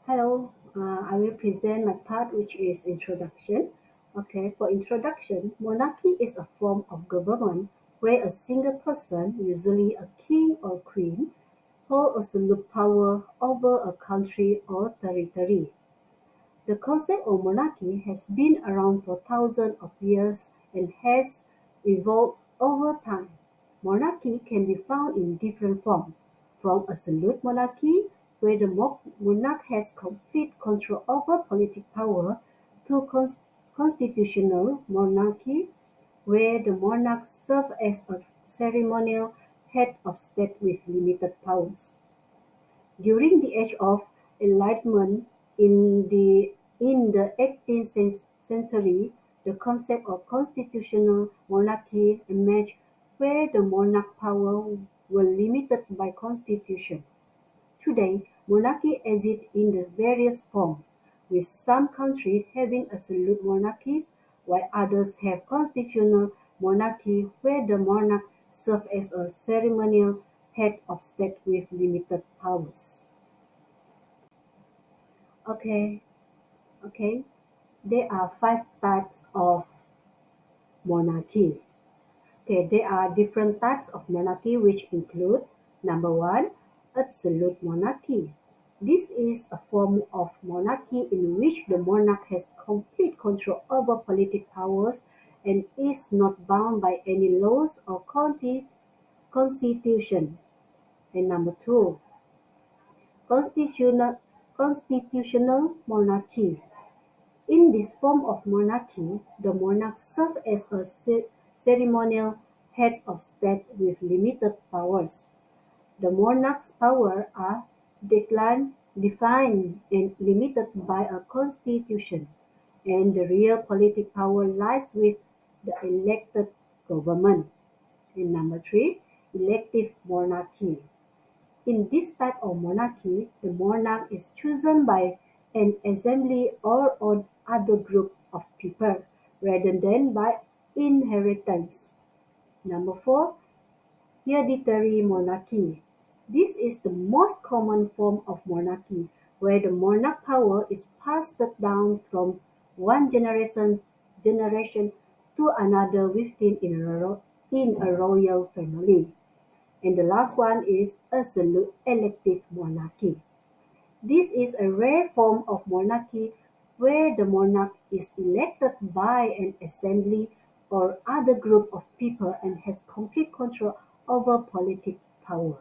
Hello, I will present my part, which is introduction. Okay, for introduction, monarchy is a form of government where a single person, usually a king or queen, holds absolute power over a country or territory. The concept of monarchy has been around for thousands of years and has evolved over time. Monarchy can be found in different forms, from absolute monarchy, where the monarch has complete control over political power, to constitutional monarchy, where the monarch serves as a ceremonial head of state with limited powers. During the Age of Enlightenment in the 18th century, the concept of constitutional monarchy emerged, where the monarch power were limited by constitution. Today, monarchy exists in the various forms, with some countries having absolute monarchies, while others have constitutional monarchy where the monarch serves as a ceremonial head of state with limited powers. Okay, okay. There are five types of monarchy. Okay, there are different types of monarchy which include number one, absolute monarchy. This is a form of monarchy in which the monarch has complete control over political powers and is not bound by any laws or constitution. And number two, constitutional constitutional monarchy. In this form of monarchy, the monarch serves as a ceremonial head of state with limited powers. The monarch's powers are defined and limited by a constitution, and the real political power lies with the elected government. And number three, elective monarchy. In this type of monarchy, the monarch is chosen by an assembly or other group of people rather than by inheritance. Number four, hereditary monarchy. This is the most common form of monarchy, where the monarch power is passed down from one generation to another within in a royal family. And the last one is absolute elective monarchy. This is a rare form of monarchy where the monarch is elected by an assembly or other group of people and has complete control over political power.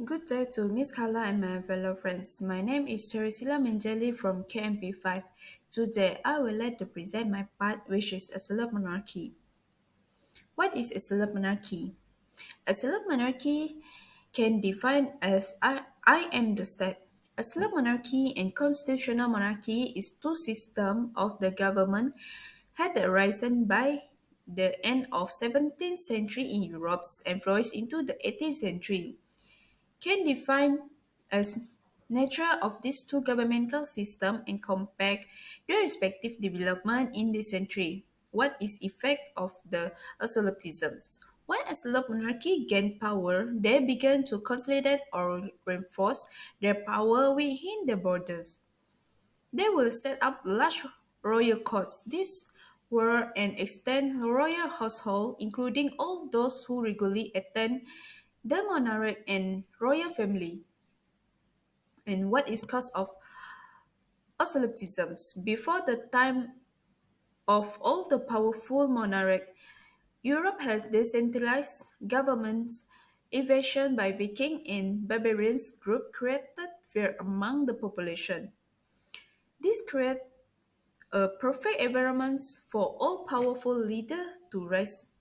Good day to Miss Carla and my fellow friends. My name is Teresila Menjeli from KMP5. Today, I will like to present my part, which is Absolute Monarchy. What is Absolute Monarchy? Absolute Monarchy can define as I am the state. Absolute monarchy and constitutional monarchy is two systems of the government had arisen by the end of 17th century in Europe and flourished into the 18th century. Can define as nature of these two governmental systems and compare their respective development in this century. What is effect of the absolutisms? When absolute monarchy gained power, they began to consolidate or reinforce their power within their borders. They will set up large royal courts. These were and extend royal household, including all those who regularly attend the monarch and royal family. And what is cause of absolutisms? Before the time of all the powerful monarch, Europe has decentralized governments. Invasion by Viking and barbarians group created fear among the population. This created a perfect environment for all powerful leaders to rise.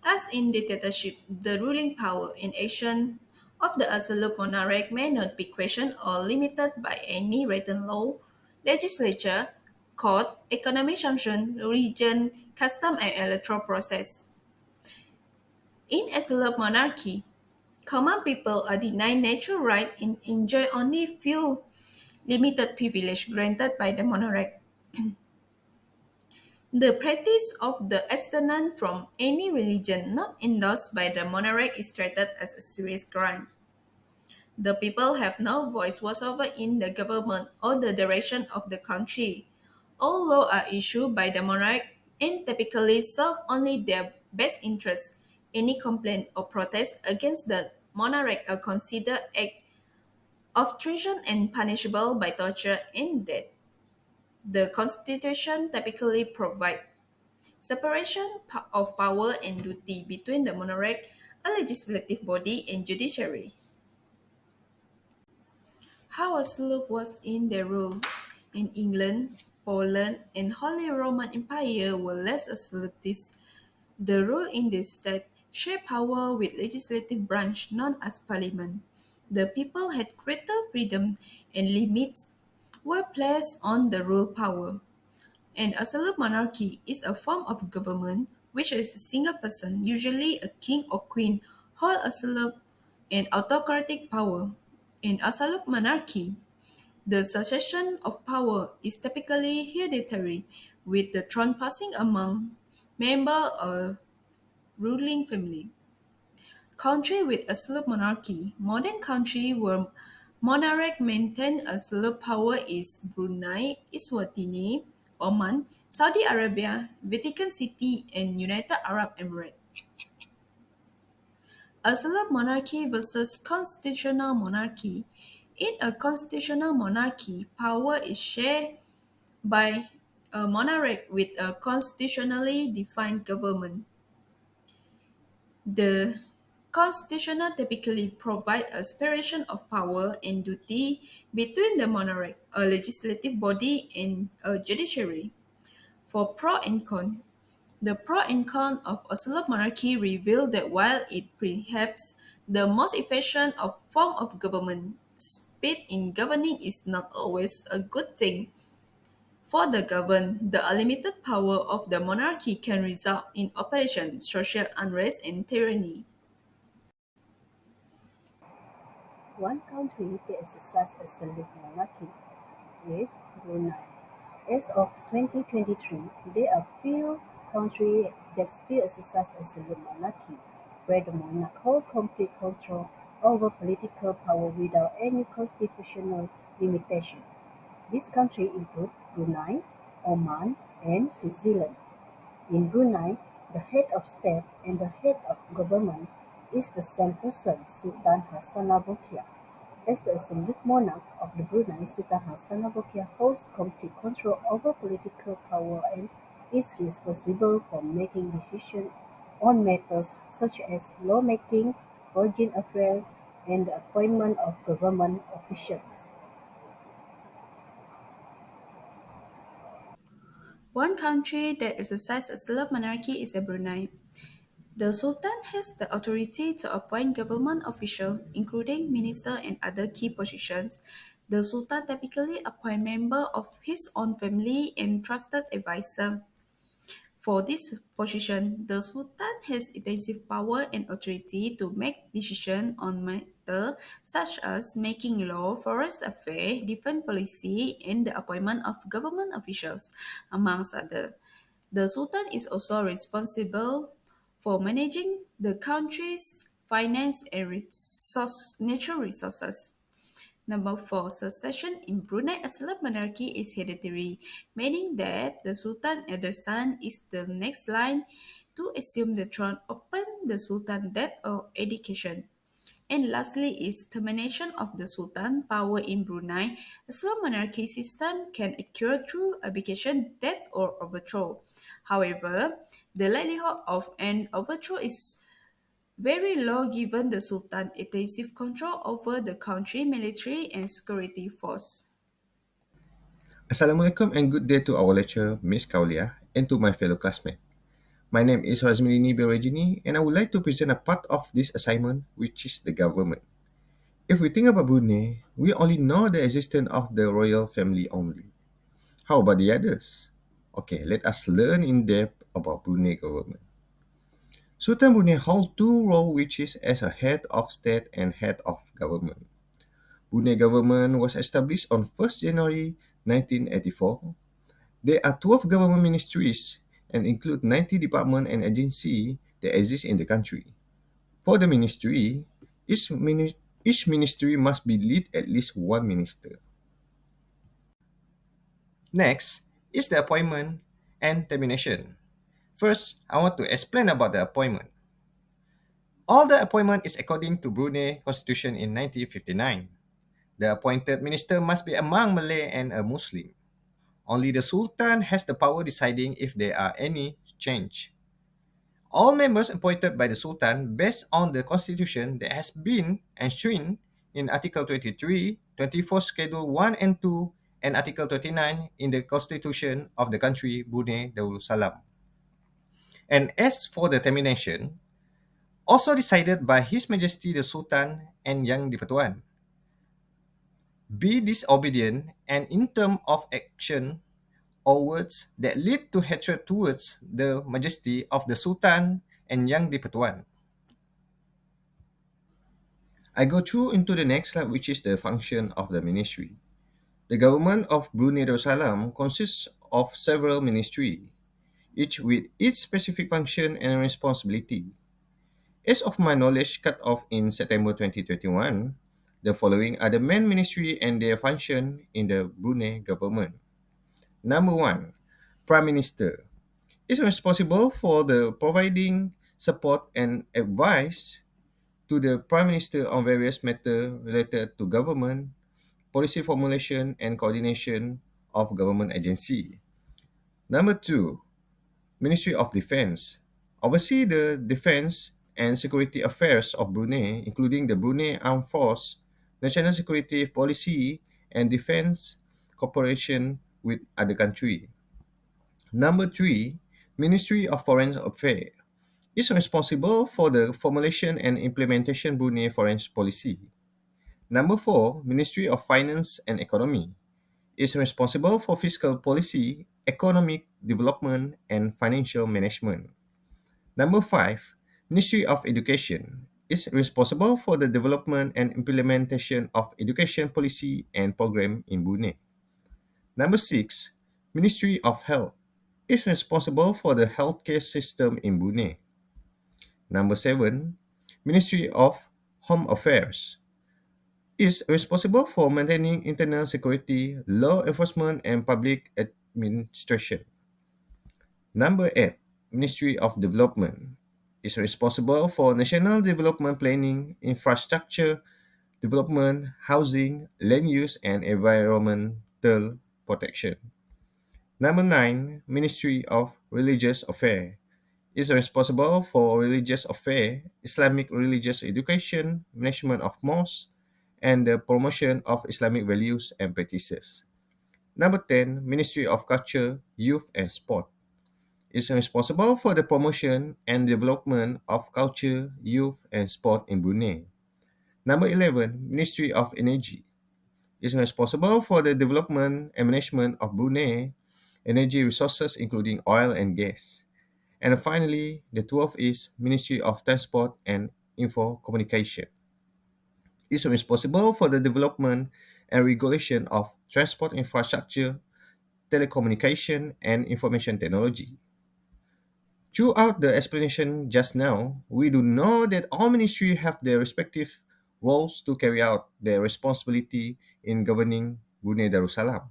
As in dictatorship, the ruling power in action of the absolute monarch may not be questioned or limited by any written law, legislature, court, economic sanction, religion, custom, and electoral process. In absolute monarchy, common people are denied natural right and enjoy only few limited privilege granted by the monarch. The practice of the abstinence from any religion not endorsed by the monarch is treated as a serious crime. The people have no voice whatsoever in the government or the direction of the country. All laws are issued by the monarch and typically serve only their best interests. Any complaint or protest against the monarch are considered act of treason and punishable by torture and death. The Constitution typically provides separation of power and duty between the monarch, a legislative body, and judiciary. How a slope was in their rule. In England, Poland, and Holy Roman Empire were less absolutist. The rule in this state shared power with legislative branch known as parliament. The people had greater freedom and limits were placed on the rule power. An absolute monarchy is a form of government which is a single person, usually a king or queen, hold absolute and autocratic power. In absolute monarchy, the succession of power is typically hereditary, with the throne passing among members of ruling family. Country with absolute monarchy. Modern country where monarch maintain absolute power is Brunei, Eswatini, Oman, Saudi Arabia, Vatican City, and United Arab Emirates. Absolute monarchy versus constitutional monarchy. In a constitutional monarchy, power is shared by a monarch with a constitutionally defined government. The constitution typically provides a separation of power and duty between the monarch, a legislative body, and a judiciary. For pro and con, the pro and con of absolute monarchy reveal that while it perhaps the most efficient of form of government, speed in governing is not always a good thing. For the governed, the unlimited power of the monarchy can result in oppression, social unrest, and tyranny. One country that exercises absolute monarchy is Brunei. As of 2023, there are few countries that still exercise absolute monarchy, where the monarch holds complete control over political power without any constitutional limitation. These countries include Brunei, Oman, and Switzerland. In Brunei, the head of state and the head of government is the same person, Sultan Hassanal Bolkiah. As the absolute monarch of the Brunei, Sultan Hassanal Bolkiah holds complete control over political power and is responsible for making decisions on matters such as lawmaking, foreign affairs, and the appointment of government officials. One country that exercises a self monarchy is Brunei. The Sultan has the authority to appoint government officials, including minister and other key positions. The Sultan typically appoints members of his own family and trusted advisor. For this position, the Sultan has extensive power and authority to make decisions on matters such as making law, foreign affairs, defense policy, and the appointment of government officials, amongst others. The Sultan is also responsible for managing the country's finance and natural resources. Number four, succession in Brunei Islam monarchy is hereditary, meaning that the Sultan and the son is the next line to assume the throne upon the Sultan death or education. And lastly is termination of the Sultan power in Brunei. Islam monarchy system can occur through abdication, death, or overthrow. However, the likelihood of an overthrow is very low given the Sultan extensive control over the country military and security force. Assalamualaikum and good day to our lecturer, Miss Kaulia, and to my fellow classmates. My name is Razmilini Berejini, and I would like to present a part of this assignment, which is the government. If we think about Brunei, we only know the existence of the royal family only. How about the others? Okay, let us learn in depth about Brunei government. Sultan Brunei holds two roles, which is as a head of state and head of government. Brunei government was established on 1st January 1984. There are 12 government ministries and include 90 departments and agencies that exist in the country. For the ministry, each Each ministry must be lead at least one minister. Next is the appointment and termination. First, I want to explain about the appointment. All the appointment is according to Brunei Constitution in 1959. The appointed minister must be among Malay and a Muslim. Only the Sultan has the power deciding if there are any change. All members appointed by the Sultan based on the constitution that has been enshrined in Article 23, 24 Schedule 1 and 2, and Article 29 in the Constitution of the country Brunei Darussalam. And as for the termination, also decided by His Majesty the Sultan and Yang di-Pertuan, be disobedient and in term of action or words that lead to hatred towards the majesty of the Sultan and Yang di-Pertuan. I go through into the next slide, which is the function of the ministry. The government of Brunei Darussalam consists of several ministries, each with its specific function and responsibility. As of my knowledge cut off in September 2021, the following are the main ministry and their function in the Brunei government. Number one, Prime Minister is responsible for the providing support and advice to the Prime Minister on various matters related to government, policy formulation, and coordination of government agency. Number two, Ministry of Defense oversee the defense and security affairs of Brunei, including the Brunei Armed Force, national security policy, and defense cooperation with other countries. Number three, Ministry of Foreign Affairs is responsible for the formulation and implementation Brunei foreign policy. Number four, Ministry of Finance and Economy is responsible for fiscal policy, economic development, and financial management. Number five, Ministry of Education is responsible for the development and implementation of education policy and program in Brunei. Number six, Ministry of Health is responsible for the healthcare system in Brunei. Number seven, Ministry of Home Affairs is responsible for maintaining internal security, law enforcement, and public administration. Number eight, Ministry of Development is responsible for national development planning, infrastructure development, housing, land use, and environmental protection. Number nine, Ministry of Religious Affairs is responsible for religious affairs, Islamic religious education, management of mosques, and the promotion of Islamic values and practices. Number 10, Ministry of Culture, Youth and Sport is responsible for the promotion and development of culture, youth, and sport in Brunei. Number 11, Ministry of Energy is responsible for the development and management of Brunei energy resources including oil and gas. And finally, the 12th is Ministry of Transport and Info Communication. Is responsible for the development and regulation of transport infrastructure, telecommunication, and information technology. Throughout the explanation just now, we do know that all ministries have their respective roles to carry out their responsibility in governing Brunei Darussalam.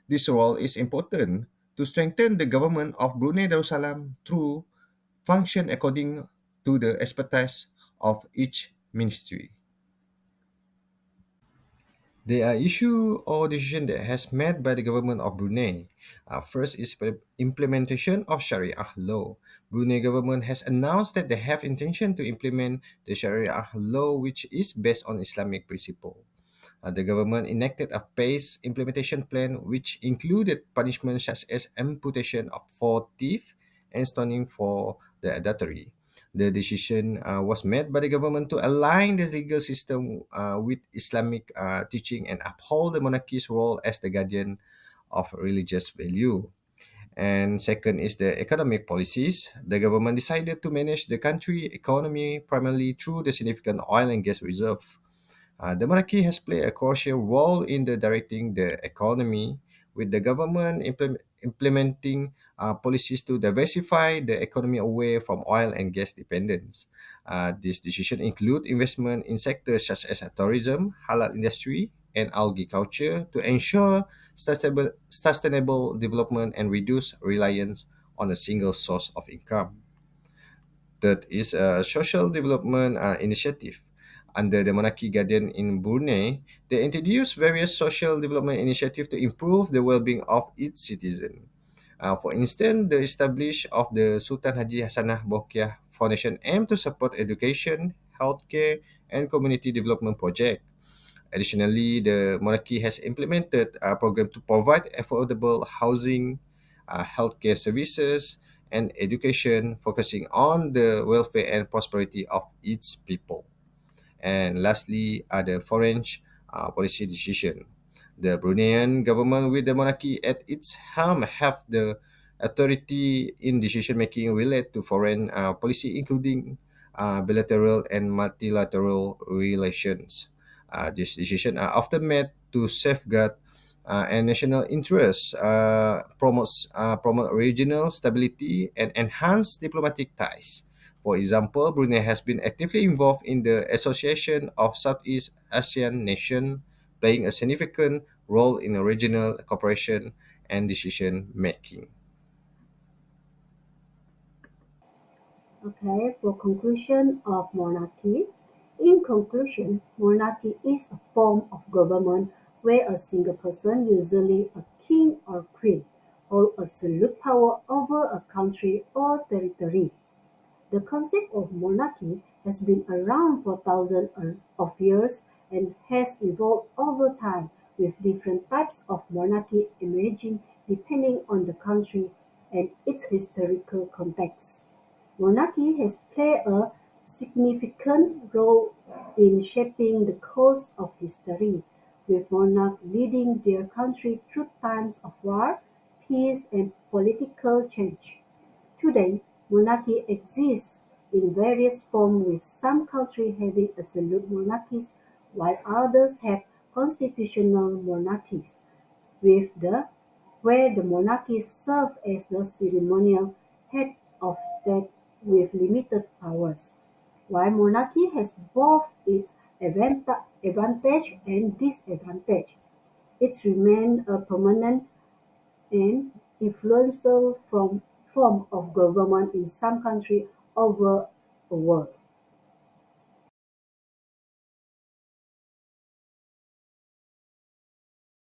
This role is important to strengthen the government of Brunei Darussalam through function according to the expertise of each ministry. There are issues or decisions that has made by the government of Brunei. First is implementation of Sharia law. Brunei government has announced that they have intention to implement the Sharia law, which is based on Islamic principle. The government enacted a phased implementation plan which included punishments such as amputation of 4 teeth and stoning for the adultery. The decision was made by the government to align the legal system with Islamic teaching and uphold the monarchy's role as the guardian of religious value. And second is the economic policies. The government decided to manage the country economy primarily through the significant oil and gas reserve. The monarchy has played a crucial role in the directing the economy, with the government implementing policies to diversify the economy away from oil and gas dependence. These decisions include investment in sectors such as tourism, halal industry, and algae culture to ensure sustainable development and reduce reliance on a single source of income. Third is a social development initiative. Under the monarchy guardian in Brunei, they introduced various social development initiatives to improve the well-being of its citizens. For instance, the establishment of the Sultan Haji Hasanah Bolkiah Foundation aimed to support education, healthcare, and community development projects. Additionally, the monarchy has implemented a program to provide affordable housing, healthcare services, and education, focusing on the welfare and prosperity of its people. And lastly, are the foreign policy decision. The Bruneian government, with the monarchy at its helm, have the authority in decision making related to foreign policy, including bilateral and multilateral relations. These decisions are often made to safeguard and national interests, promote regional stability, and enhance diplomatic ties. For example, Brunei has been actively involved in the Association of Southeast Asian Nations, playing a significant role in regional cooperation and decision making. Okay, for conclusion of monarchy. In conclusion, monarchy is a form of government where a single person, usually a king or queen, holds absolute power over a country or territory. The concept of monarchy has been around for thousands of years and has evolved over time, with different types of monarchy emerging depending on the country and its historical context. Monarchy has played a significant role in shaping the course of history, with monarchs leading their country through times of war, peace, and political change. Today, monarchy exists in various forms, with some countries having absolute monarchies while others have constitutional monarchies, with the where the monarchy serves as the ceremonial head of state with limited powers. While monarchy has both its advantage and disadvantage, it remains a permanent and influential form of government in some countries over the world.